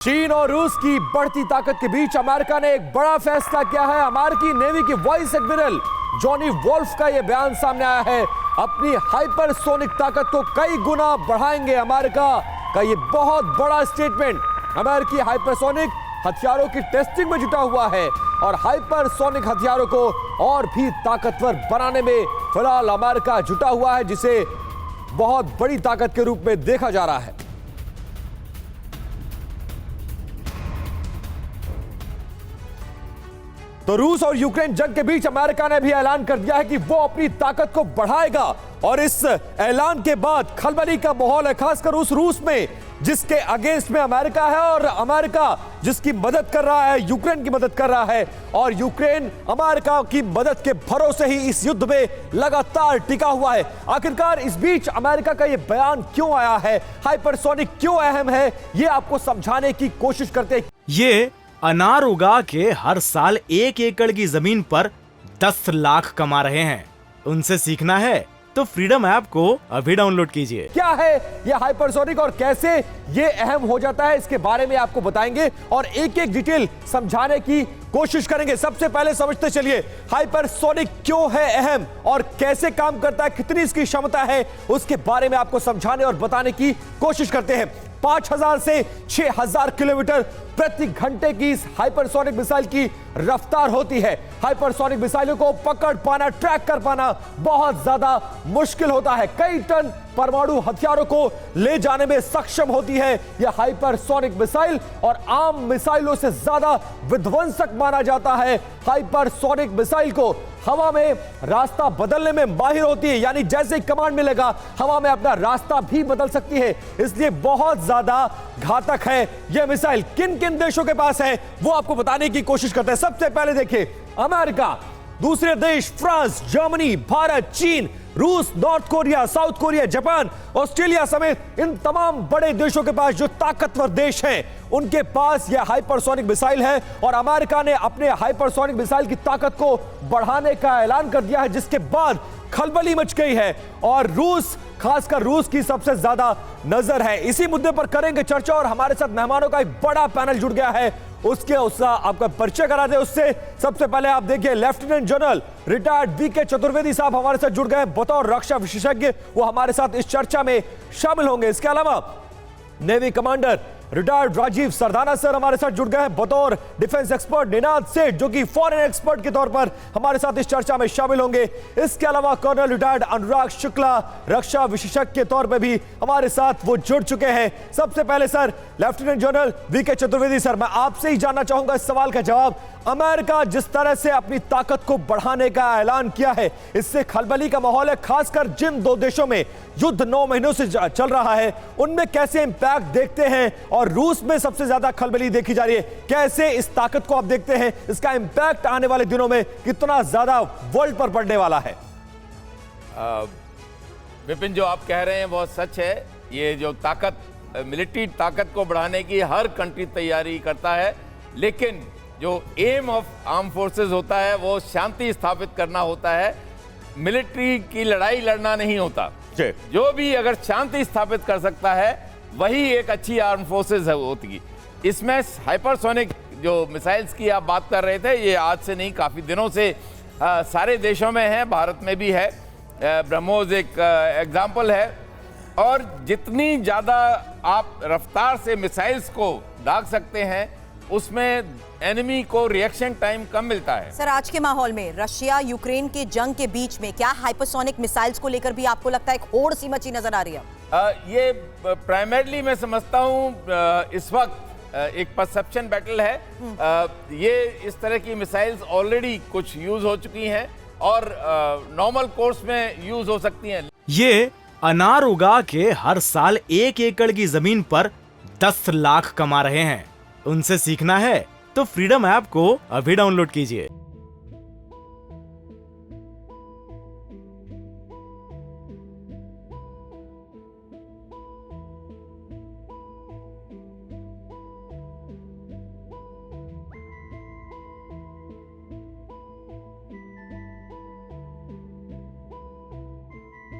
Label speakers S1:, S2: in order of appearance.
S1: चीन और रूस की बढ़ती ताकत के बीच अमेरिका ने एक बड़ा फैसला किया है। अमेरिकी नेवी की वाइस एडमिरल जॉनी वोल्फ का यह बयान सामने आया है। अपनी हाइपरसोनिक ताकत को कई गुना बढ़ाएंगे। अमेरिका का यह बहुत बड़ा स्टेटमेंट। अमेरिकी हाइपरसोनिक हथियारों की टेस्टिंग में जुटा हुआ है और हाइपरसोनिक हथियारों को और भी ताकतवर बनाने में फिलहाल अमेरिका जुटा हुआ है, जिसे बहुत बड़ी ताकत के रूप में देखा जा रहा है। तो रूस और यूक्रेन जंग के बीच अमेरिका ने भी ऐलान कर दिया है कि वो अपनी ताकत को बढ़ाएगा और इस ऐलान के बाद खलबली का माहौल है, खासकर उस रूस में जिसके अगेंस्ट में अमेरिका है और अमेरिका जिसकी मदद कर रहा है, यूक्रेन की मदद कर रहा है और यूक्रेन अमेरिका की मदद के भरोसे ही इस युद्ध में लगातार टिका हुआ है। आखिरकार इस बीच अमेरिका का यह बयान क्यों आया है, हाइपरसोनिक क्यों अहम है, ये आपको समझाने की कोशिश करते हैं।
S2: ये अनार उगा के हर साल 1 एकड़ की जमीन पर 10 लाख कमा रहे हैं। उनसे सीखना है तो फ्रीडम ऐप को अभी डाउनलोड कीजिए।
S1: क्या है ये हाइपरसोनिक और कैसे ये अहम हो जाता है, इसके बारे में आपको बताएंगे और एक एक डिटेल समझाने की कोशिश करेंगे। सबसे पहले समझते चलिए हाइपरसोनिक क्यों है अहम और कैसे काम करता है, कितनी इसकी क्षमता है, उसके बारे में आपको समझाने और बताने की कोशिश करते हैं। 5000 से 6000 किलोमीटर प्रति घंटे की इस हाइपरसोनिक मिसाइल की रफ्तार होती है। हाइपरसोनिक मिसाइलों को पकड़ पाना, ट्रैक कर पाना बहुत ज्यादा मुश्किल होता है। कई टन परमाणु हथियारों को ले जाने में सक्षम होती है यह हाइपरसोनिक मिसाइल और आम मिसाइलों से ज्यादा विध्वंसक माना जाता है। हाइपरसोनिक मिसाइल को हवा में रास्ता बदलने में माहिर होती है, यानी जैसे ही कमांड मिलेगा हवा में अपना रास्ता भी बदल सकती है, इसलिए बहुत ज्यादा घातक है यह मिसाइल। किन किन देशों के पास है वो आपको बताने की कोशिश करते हैं। सबसे पहले देखिए अमेरिका, दूसरे देश फ्रांस, जर्मनी, भारत, चीन, रूस, north Korea, south Korea, Japan, Australia समेत इन तमाम बड़े देशों के पास, जो ताकतवर देश हैं, उनके पास यह हाइपरसोनिक मिसाइल है और अमेरिका ने अपने हाइपरसोनिक मिसाइल की ताकत को बढ़ाने का ऐलान कर दिया है, जिसके बाद खलबली मच गई है और रूस, खासकर रूस की सबसे ज्यादा नजर है। इसी मुद्दे पर करेंगे चर्चा और हमारे साथ मेहमानों का एक बड़ा पैनल जुड़ गया है, उसका आपका परिचय करा दे। उससे सबसे पहले आप देखिए lieutenant general retired VK Chaturvedi साहब हमारे साथ जुड़ गए बतौर रक्षा विशेषज्ञ, वो हमारे साथ इस चर्चा में शामिल होंगे। इसके अलावा navy commander retired Rajiv Sardana sir हमारे साथ जुड़ गए हैं बतौर डिफेंस एक्सपर्ट। निनाद सेठ जो कि फॉरेन एक्सपर्ट के तौर पर हमारे साथ इस चर्चा में शामिल होंगे। इसके अलावा कर्नल रिटायर्ड अनुराग शुक्ला रक्षा विशेषज्ञ के तौर पर भी हमारे साथ वो जुड़ चुके हैं। सबसे पहले sir lieutenant general VK Chaturvedi sir, मैं आपसे ही जानना चाहूंगा इस सवाल का जवाब। अमेरिका जिस तरह से अपनी ताकत को बढ़ाने का ऐलान किया है, इससे खलबली का माहौल है, खासकर जिन दो देशों में युद्ध 9 महीनों से चल रहा है उनमें कैसे इंपैक्ट देखते हैं और रूस में सबसे ज्यादा खलबली देखी जा रही है, कैसे इस ताकत को आप देखते हैं, इसका इंपैक्ट आने वाले दिनों में कितना ज्यादा वर्ल्ड पर पड़ने वाला है?
S3: विपिन, जो आप कह रहे हैं बहुत सच है। ये जो ताकत, मिलिट्री ताकत को बढ़ाने की हर कंट्री तैयारी करता है, लेकिन जो एम ऑफ आर्म फोर्सेस होता है वो शांति स्थापित करना होता है, मिलिट्री की लड़ाई लड़ना नहीं होता। जो भी अगर शांति स्थापित कर सकता है वही एक अच्छी आर्म फोर्सेस होती। इसमें हाइपरसोनिक जो मिसाइल्स की आप बात कर रहे थे, ये आज से नहीं काफ़ी दिनों से सारे देशों में है, भारत में भी है। ब्रह्मोस एक एग्जाम्पल है और जितनी ज़्यादा आप रफ्तार से मिसाइल्स को दाग सकते हैं उसमें एनिमी को रिएक्शन टाइम कम मिलता है।
S4: सर, आज के माहौल में रशिया यूक्रेन के जंग के बीच में क्या हाइपरसोनिक मिसाइल्स को लेकर भी आपको लगता है एक होड़ सी मची नजर आ रही है?
S3: ये प्राइमरली मैं समझता हूँ इस वक्त एक परसेप्शन बैटल है। ये इस तरह की मिसाइल्स ऑलरेडी कुछ यूज हो चुकी हैं और नॉर्मल कोर्स में यूज हो सकती हैं।
S2: ये अनार उगा के हर साल 1 एकड़ की जमीन पर 10 लाख कमा रहे हैं। उनसे सीखना है तो फ्रीडम ऐप को अभी डाउनलोड कीजिए।